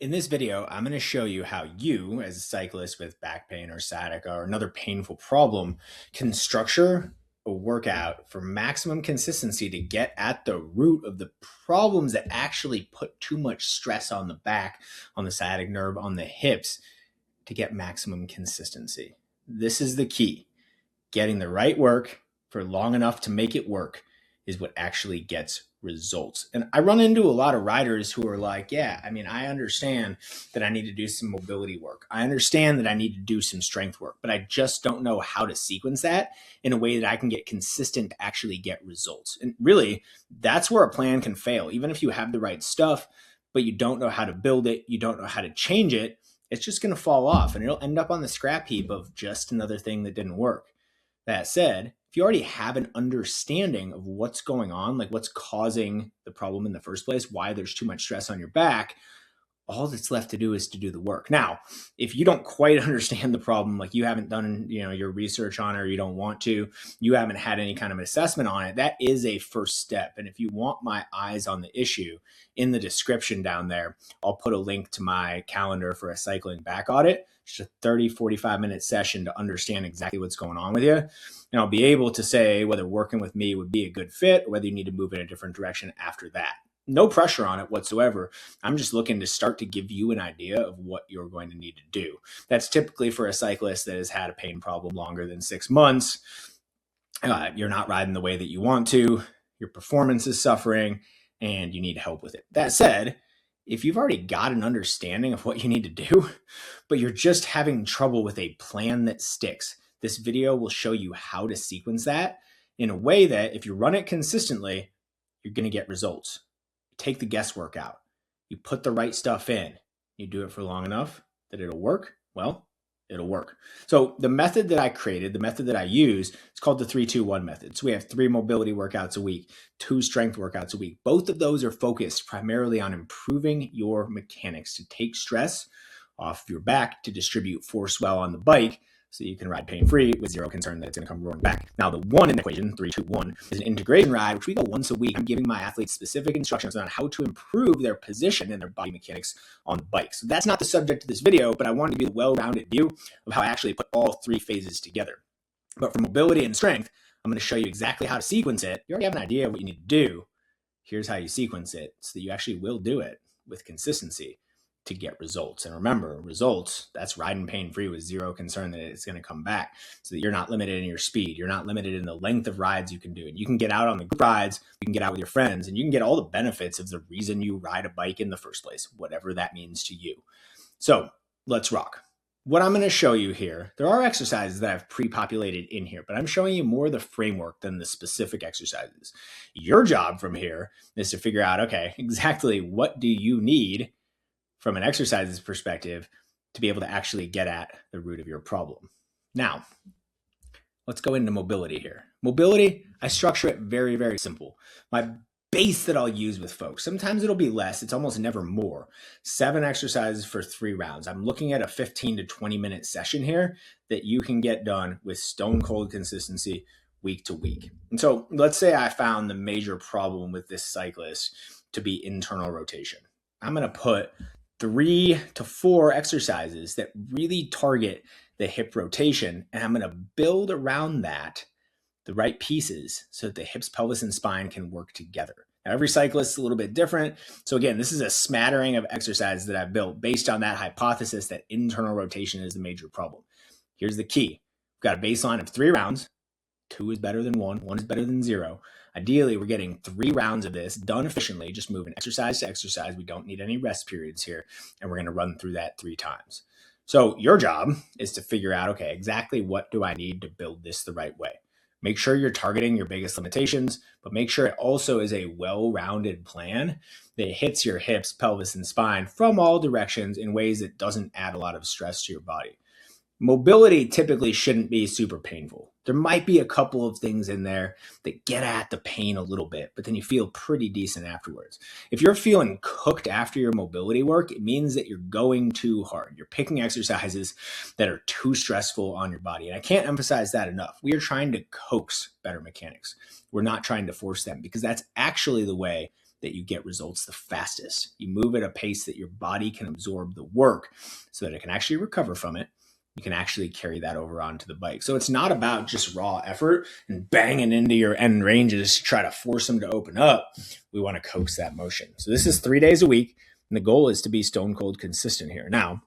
In this video, I'm going to show you how you, as a cyclist with back pain or sciatica or another painful problem, can structure a workout for maximum consistency to get at the root of the problems that actually put too much stress on the back, on the sciatic nerve, on the hips to get maximum consistency. This is the key. Getting the right work for long enough to make it work is what actually gets results. And I run into a lot of riders who are like, yeah, I understand that I need to do some mobility work. I understand that I need to do some strength work, but I just don't know how to sequence that in a way that I can get consistent to actually get results. And really, that's where a plan can fail. Even if you have the right stuff, but you don't know how to build it, you don't know how to change it, it's just going to fall off and it'll end up on the scrap heap of just another thing that didn't work. That said, if you already have an understanding of what's going on, like what's causing the problem in the first place, why there's too much stress on your back, all that's left to do is to do the work. Now, if you don't quite understand the problem, like you haven't done, your research on it, or you don't want to, you haven't had any kind of assessment on it, that is a first step. And if you want my eyes on the issue, in the description down there, I'll put a link to my calendar for a cycling back audit. It's a 30, 45-minute session to understand exactly what's going on with you. And I'll be able to say whether working with me would be a good fit or whether you need to move in a different direction after that. No pressure on it whatsoever. I'm just looking to start to give you an idea of what you're going to need to do. That's typically for a cyclist that has had a pain problem longer than 6 months. You're not riding the way that you want to. Your performance is suffering and you need help with it. That said, if you've already got an understanding of what you need to do, but you're just having trouble with a plan that sticks, this video will show you how to sequence that in a way that if you run it consistently, you're going to get results. Take the guesswork out. You put the right stuff in. You do it for long enough that it'll work. Well, it'll work. So the method that I created, the method that I use, it's called the 3-2-1 method. So we have 3 mobility workouts a week, 2 strength workouts a week. Both of those are focused primarily on improving your mechanics to take stress off your back, to distribute force well on the bike, so you can ride pain-free with zero concern that it's going to come roaring back. Now, the one in the equation, 3-2-1, is an integration ride, which we go once a week. I'm giving my athletes specific instructions on how to improve their position and their body mechanics on the bike. So that's not the subject of this video, but I wanted to give a well-rounded view of how I actually put all 3 phases together. But for mobility and strength, I'm going to show you exactly how to sequence it. You already have an idea of what you need to do. Here's how you sequence it so that you actually will do it with consistency to get results. And remember, results, that's riding pain-free with zero concern that it's going to come back, so that you're not limited in your speed. You're not limited in the length of rides you can do. And you can get out on the group rides, you can get out with your friends, and you can get all the benefits of the reason you ride a bike in the first place, whatever that means to you. So let's rock. What I'm going to show you here, there are exercises that I've pre-populated in here, but I'm showing you more the framework than the specific exercises. Your job from here is to figure out, okay, exactly what do you need from an exercises perspective to be able to actually get at the root of your problem. Now, let's go into mobility here. Mobility, I structure it very, very simple. My base that I'll use with folks, sometimes it'll be less, it's almost never more. 7 exercises for 3 rounds. I'm looking at a 15 to 20 minute session here that you can get done with stone cold consistency week to week. And so let's say I found the major problem with this cyclist to be internal rotation. I'm going to put 3 to 4 exercises that really target the hip rotation, and I'm going to build around that the right pieces so that the hips, pelvis, and spine can work together. Now, every cyclist is a little bit different. So again, this is a smattering of exercises that I've built based on that hypothesis that internal rotation is the major problem. Here's the key. We've got a baseline of 3 rounds. 2 is better than 1. 1 is better than 0. Ideally, we're getting 3 rounds of this done efficiently, just moving exercise to exercise. We don't need any rest periods here, and we're going to run through that 3 times. So your job is to figure out, okay, exactly what do I need to build this the right way? Make sure you're targeting your biggest limitations, but make sure it also is a well-rounded plan that hits your hips, pelvis, and spine from all directions in ways that doesn't add a lot of stress to your body. Mobility typically shouldn't be super painful. There might be a couple of things in there that get at the pain a little bit, but then you feel pretty decent afterwards. If you're feeling cooked after your mobility work, it means that you're going too hard. You're picking exercises that are too stressful on your body. And I can't emphasize that enough. We are trying to coax better mechanics. We're not trying to force them, because that's actually the way that you get results the fastest. You move at a pace that your body can absorb the work so that it can actually recover from it. You can actually carry that over onto the bike. So it's not about just raw effort and banging into your end ranges to try to force them to open up. We want to coax that motion. So this is 3 days a week, and the goal is to be stone cold consistent here. Now,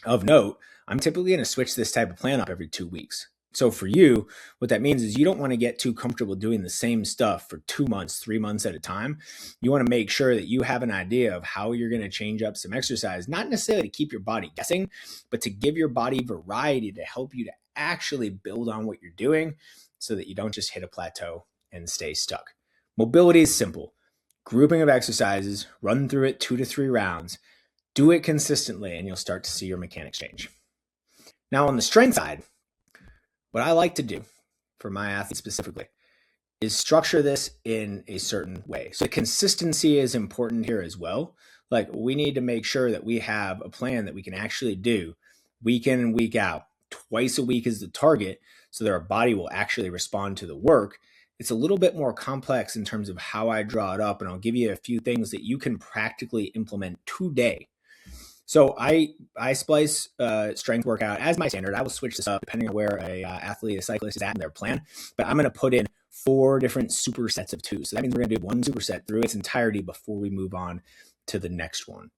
of note, I'm typically going to switch this type of plan up every 2 weeks. So for you, what that means is you don't want to get too comfortable doing the same stuff for 2 months, 3 months at a time. You want to make sure that you have an idea of how you're going to change up some exercise, not necessarily to keep your body guessing, but to give your body variety to help you to actually build on what you're doing so that you don't just hit a plateau and stay stuck. Mobility is simple. Grouping of exercises, run through it 2 to 3 rounds, do it consistently, and you'll start to see your mechanics change. Now on the strength side, what I like to do for my athletes specifically is structure this in a certain way. So consistency is important here as well. Like we need to make sure that we have a plan that we can actually do week in and week out. Twice a week is the target so that our body will actually respond to the work. It's a little bit more complex in terms of how I draw it up, and I'll give you a few things that you can practically implement today. So I splice strength workout as my standard. I will switch this up depending on where a athlete, a cyclist is at in their plan. But I'm going to put in 4 different supersets of 2. So that means we're going to do one superset through its entirety before we move on to the next one.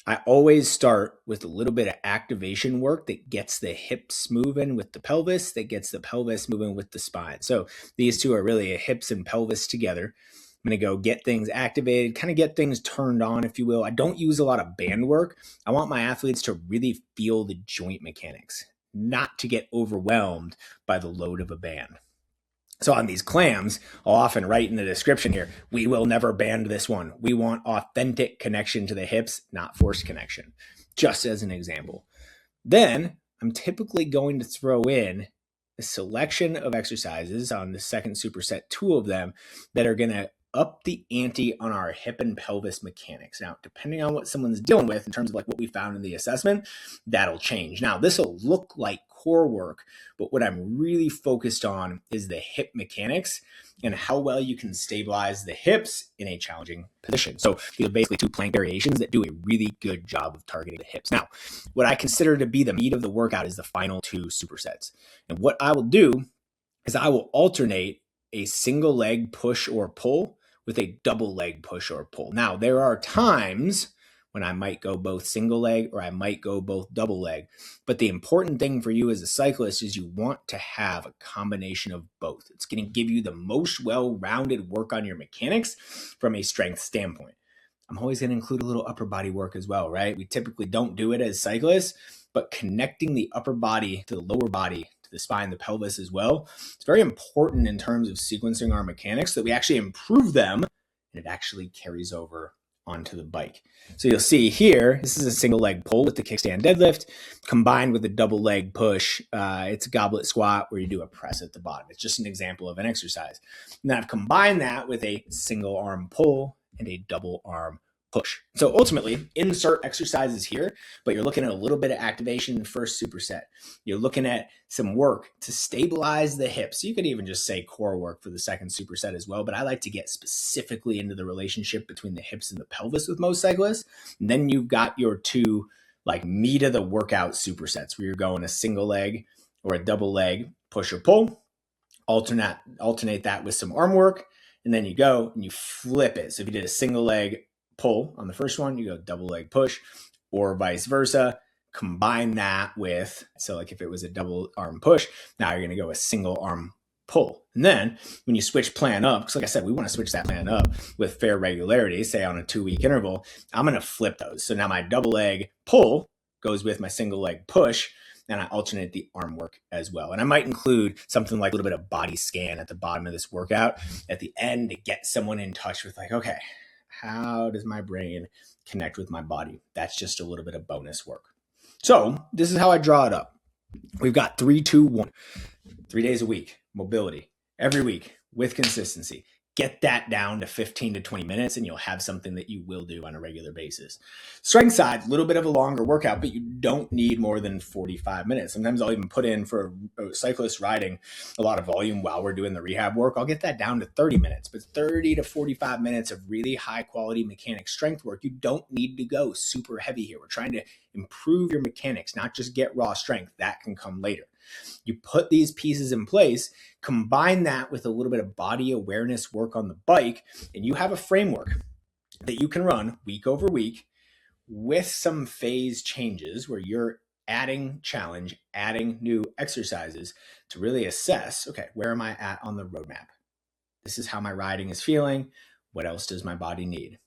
I always start with a little bit of activation work that gets the hips moving with the pelvis, that gets the pelvis moving with the spine. So these two are really a hips and pelvis together. I'm going to go get things activated, kind of get things turned on, if you will. I don't use a lot of band work. I want my athletes to really feel the joint mechanics, not to get overwhelmed by the load of a band. So on these clams, I'll often write in the description here, we will never band this one. We want authentic connection to the hips, not forced connection, just as an example. Then I'm typically going to throw in a selection of exercises on the second superset, 2 of them that are going to up the ante on our hip and pelvis mechanics. Now, depending on what someone's dealing with in terms of like what we found in the assessment, that'll change. Now, this will look like core work, but what I'm really focused on is the hip mechanics and how well you can stabilize the hips in a challenging position. So these are basically 2 plank variations that do a really good job of targeting the hips. Now, what I consider to be the meat of the workout is the final 2 supersets. And what I will do is I will alternate a single leg push or pull with a double leg push or pull. Now, there are times when I might go both single leg or I might go both double leg. But the important thing for you as a cyclist is you want to have a combination of both. It's going to give you the most well-rounded work on your mechanics from a strength standpoint. I'm always going to include a little upper body work as well, right? We typically don't do it as cyclists, but connecting the upper body to the lower body, the spine, the pelvis as well. It's very important in terms of sequencing our mechanics that we actually improve them and it actually carries over onto the bike. So you'll see here, this is a single leg pull with the kickstand deadlift combined with a double leg push. It's a goblet squat where you do a press at the bottom. It's just an example of an exercise. And then I've combined that with a single arm pull and a double arm push. So ultimately, insert exercises here, but you're looking at a little bit of activation in the first superset. You're looking at some work to stabilize the hips. You could even just say core work for the second superset as well, but I like to get specifically into the relationship between the hips and the pelvis with most cyclists. And then you've got your 2 like meat of the workout supersets where you're going a single leg or a double leg push or pull, alternate that with some arm work, and then you go and you flip it. So if you did a single leg pull on the first one, you go double leg push, or vice versa. Combine that with, so like if it was a double arm push, now you're going to go a single arm pull. And then when you switch plan up, because like I said, we want to switch that plan up with fair regularity, say on a 2-week interval, I'm going to flip those. So now my double leg pull goes with my single leg push, and I alternate the arm work as well. And I might include something like a little bit of body scan at the bottom of this workout at the end to get someone in touch with like, okay, how does my brain connect with my body? That's just a little bit of bonus work. So this is how I draw it up. We've got 3, 2, 1, 3 days a week, mobility every week with consistency. Get that down to 15 to 20 minutes and you'll have something that you will do on a regular basis. Strength side, a little bit of a longer workout, but you don't need more than 45 minutes. Sometimes I'll even put in for a cyclist riding a lot of volume while we're doing the rehab work. I'll get that down to 30 minutes, but 30 to 45 minutes of really high quality mechanic strength work. You don't need to go super heavy here. We're trying to improve your mechanics, not just get raw strength. That can come later. You put these pieces in place, combine that with a little bit of body awareness work on the bike, and you have a framework that you can run week over week with some phase changes where you're adding challenge, adding new exercises to really assess, okay, where am I at on the roadmap? This is how my riding is feeling. What else does my body need?